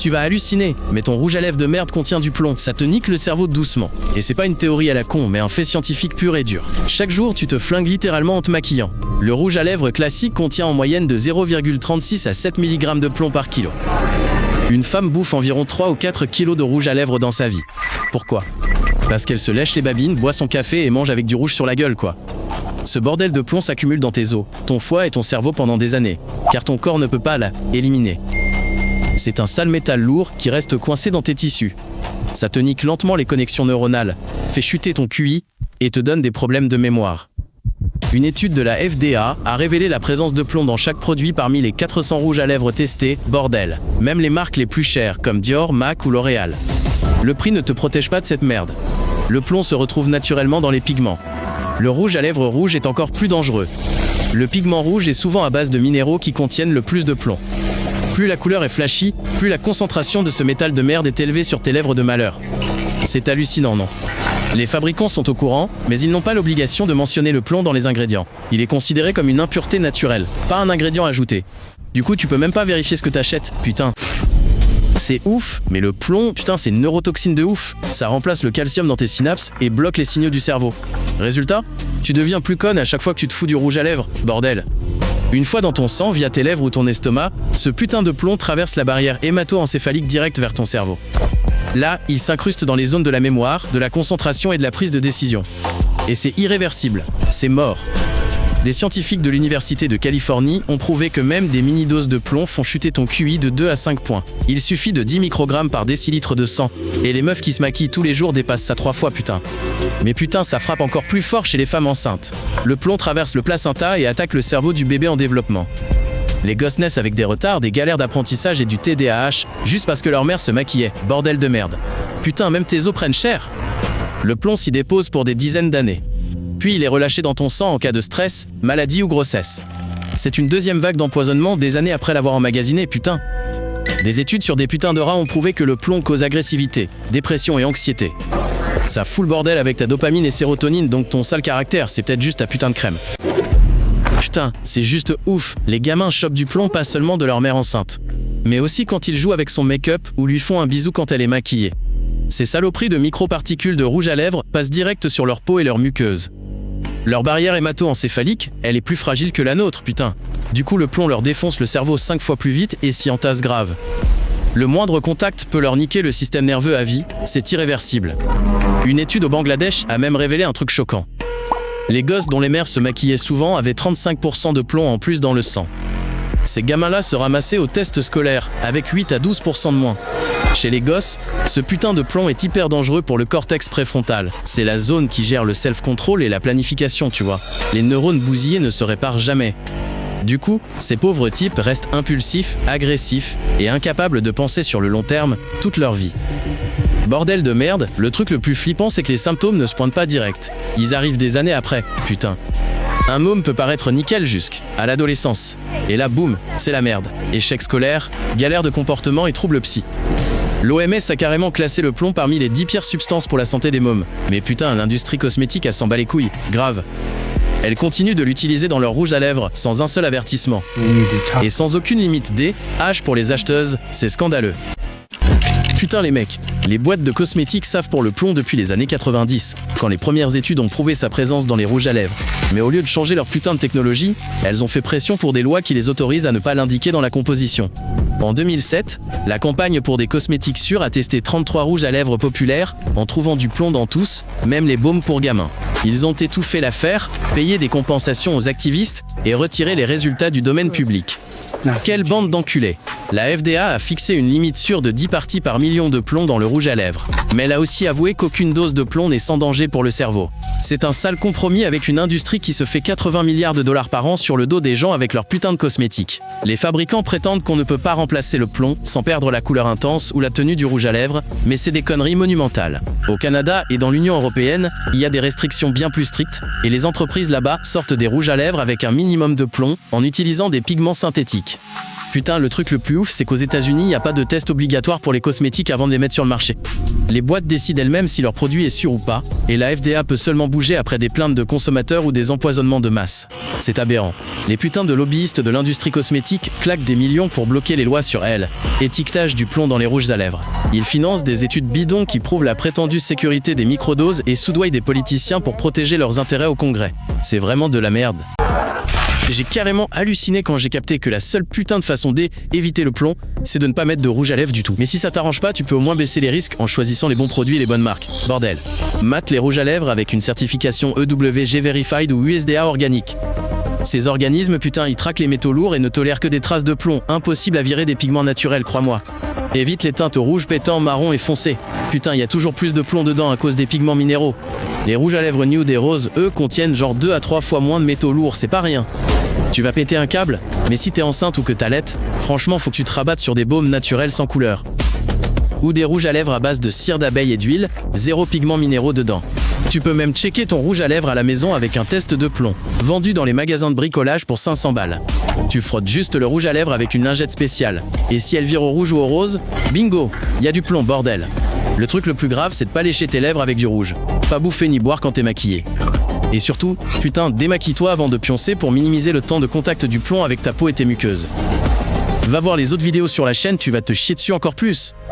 Tu vas halluciner, mais ton rouge à lèvres de merde contient du plomb. Ça te nique le cerveau doucement. Et c'est pas une théorie à la con, mais un fait scientifique pur et dur. Chaque jour, tu te flingues littéralement en te maquillant. Le rouge à lèvres classique contient en moyenne de 0,36 à 7 mg de plomb par kilo. Une femme bouffe environ 3 ou 4 kilos de rouge à lèvres dans sa vie. Pourquoi ? Parce qu'elle se lèche les babines, boit son café et mange avec du rouge sur la gueule, quoi. Ce bordel de plomb s'accumule dans tes os, ton foie et ton cerveau pendant des années, car ton corps ne peut pas l'éliminer. C'est un sale métal lourd qui reste coincé dans tes tissus. Ça te nique lentement les connexions neuronales, fait chuter ton QI et te donne des problèmes de mémoire. Une étude de la FDA a révélé la présence de plomb dans chaque produit parmi les 400 rouges à lèvres testés, bordel. Même les marques les plus chères comme Dior, MAC ou L'Oréal. Le prix ne te protège pas de cette merde. Le plomb se retrouve naturellement dans les pigments. Le rouge à lèvres rouge est encore plus dangereux. Le pigment rouge est souvent à base de minéraux qui contiennent le plus de plomb. Plus la couleur est flashy, plus la concentration de ce métal de merde est élevée sur tes lèvres de malheur. C'est hallucinant, non ? Les fabricants sont au courant, mais ils n'ont pas l'obligation de mentionner le plomb dans les ingrédients. Il est considéré comme une impureté naturelle, pas un ingrédient ajouté. Du coup, tu peux même pas vérifier ce que t'achètes, putain. C'est ouf, mais le plomb, putain, c'est une neurotoxine de ouf. Ça remplace le calcium dans tes synapses et bloque les signaux du cerveau. Résultat, tu deviens plus conne à chaque fois que tu te fous du rouge à lèvres, bordel. Une fois dans ton sang, via tes lèvres ou ton estomac, ce putain de plomb traverse la barrière hémato-encéphalique directe vers ton cerveau. Là, il s'incruste dans les zones de la mémoire, de la concentration et de la prise de décision. Et c'est irréversible, c'est mort. Des scientifiques de l'Université de Californie ont prouvé que même des mini-doses de plomb font chuter ton QI de 2 à 5 points. Il suffit de 10 microgrammes par décilitre de sang. Et les meufs qui se maquillent tous les jours dépassent ça 3 fois, putain. Mais putain, ça frappe encore plus fort chez les femmes enceintes. Le plomb traverse le placenta et attaque le cerveau du bébé en développement. Les gosses naissent avec des retards, des galères d'apprentissage et du TDAH, juste parce que leur mère se maquillait. Bordel de merde. Putain, même tes os prennent cher. Le plomb s'y dépose pour des dizaines d'années. Puis il est relâché dans ton sang en cas de stress, maladie ou grossesse. C'est une deuxième vague d'empoisonnement des années après l'avoir emmagasiné, putain. Des études sur des putains de rats ont prouvé que le plomb cause agressivité, dépression et anxiété. Ça fout le bordel avec ta dopamine et sérotonine, donc ton sale caractère, c'est peut-être juste ta putain de crème. Putain, c'est juste ouf, les gamins chopent du plomb pas seulement de leur mère enceinte, mais aussi quand ils jouent avec son make-up ou lui font un bisou quand elle est maquillée. Ces saloperies de microparticules de rouge à lèvres passent direct sur leur peau et leur muqueuse. Leur barrière hémato-encéphalique, elle est plus fragile que la nôtre, putain. Du coup, le plomb leur défonce le cerveau 5 fois plus vite et s'y entasse grave. Le moindre contact peut leur niquer le système nerveux à vie, c'est irréversible. Une étude au Bangladesh a même révélé un truc choquant. Les gosses dont les mères se maquillaient souvent avaient 35% de plomb en plus dans le sang. Ces gamins-là se ramassaient au test scolaire, avec 8 à 12% de moins. Chez les gosses, ce putain de plomb est hyper dangereux pour le cortex préfrontal. C'est la zone qui gère le self-control et la planification, tu vois. Les neurones bousillés ne se réparent jamais. Du coup, ces pauvres types restent impulsifs, agressifs et incapables de penser sur le long terme toute leur vie. Bordel de merde, le truc le plus flippant c'est que les symptômes ne se pointent pas direct. Ils arrivent des années après, putain. Un môme peut paraître nickel jusqu'à l'adolescence. Et là, boum, c'est la merde. Échec scolaire, galère de comportement et troubles psy. L'OMS a carrément classé le plomb parmi les 10 pires substances pour la santé des mômes. Mais putain, l'industrie cosmétique, elle s'en bat les couilles, grave. Elle continue de l'utiliser dans leur rouge à lèvres, sans un seul avertissement. Et sans aucune limite d'âge pour les acheteuses, c'est scandaleux. Putain les mecs, les boîtes de cosmétiques savent pour le plomb depuis les années 90, quand les premières études ont prouvé sa présence dans les rouges à lèvres. Mais au lieu de changer leur putain de technologie, elles ont fait pression pour des lois qui les autorisent à ne pas l'indiquer dans la composition. En 2007, la campagne pour des cosmétiques sûrs a testé 33 rouges à lèvres populaires, en trouvant du plomb dans tous, même les baumes pour gamins. Ils ont étouffé l'affaire, payé des compensations aux activistes et retiré les résultats du domaine public. Quelle bande d'enculés! La FDA a fixé une limite sûre de 10 parties par million de plomb dans le rouge à lèvres. Mais elle a aussi avoué qu'aucune dose de plomb n'est sans danger pour le cerveau. C'est un sale compromis avec une industrie qui se fait 80 milliards de dollars par an sur le dos des gens avec leurs putains de cosmétiques. Les fabricants prétendent qu'on ne peut pas remplacer le plomb sans perdre la couleur intense ou la tenue du rouge à lèvres, mais c'est des conneries monumentales. Au Canada et dans l'Union européenne, il y a des restrictions bien plus strictes et les entreprises là-bas sortent des rouges à lèvres avec un minimum de plomb en utilisant des pigments synthétiques. Putain, le truc le plus ouf, c'est qu'aux États-Unis, y a pas de test obligatoire pour les cosmétiques avant de les mettre sur le marché. Les boîtes décident elles-mêmes si leur produit est sûr ou pas, et la FDA peut seulement bouger après des plaintes de consommateurs ou des empoisonnements de masse. C'est aberrant. Les putains de lobbyistes de l'industrie cosmétique claquent des millions pour bloquer les lois sur elles. Étiquetage du plomb dans les rouges à lèvres. Ils financent des études bidons qui prouvent la prétendue sécurité des microdoses et soudoient des politiciens pour protéger leurs intérêts au Congrès. C'est vraiment de la merde. J'ai carrément halluciné quand j'ai capté que la seule putain de façon d'éviter le plomb, c'est de ne pas mettre de rouge à lèvres du tout. Mais si ça t'arrange pas, tu peux au moins baisser les risques en choisissant les bons produits et les bonnes marques. Bordel. Mate les rouges à lèvres avec une certification EWG Verified ou USDA organique. Ces organismes, putain, ils traquent les métaux lourds et ne tolèrent que des traces de plomb. Impossible à virer des pigments naturels, crois-moi. Évite les teintes rouge pétant, marron et foncé. Putain, il y a toujours plus de plomb dedans à cause des pigments minéraux. Les rouges à lèvres nude et roses, eux, contiennent genre 2 à 3 fois moins de métaux lourds, c'est pas rien. Tu vas péter un câble, mais si t'es enceinte ou que t'allaites, franchement faut que tu te rabattes sur des baumes naturels sans couleur. Ou des rouges à lèvres à base de cire d'abeille et d'huile, 0 pigments minéraux dedans. Tu peux même checker ton rouge à lèvres à la maison avec un test de plomb, vendu dans les magasins de bricolage pour 500 balles. Tu frottes juste le rouge à lèvres avec une lingette spéciale. Et si elle vire au rouge ou au rose, bingo, y a du plomb, bordel. Le truc le plus grave, c'est de pas lécher tes lèvres avec du rouge. Pas bouffer ni boire quand t'es maquillé. Et surtout, putain, démaquille-toi avant de pioncer pour minimiser le temps de contact du plomb avec ta peau et tes muqueuses. Va voir les autres vidéos sur la chaîne, tu vas te chier dessus encore plus.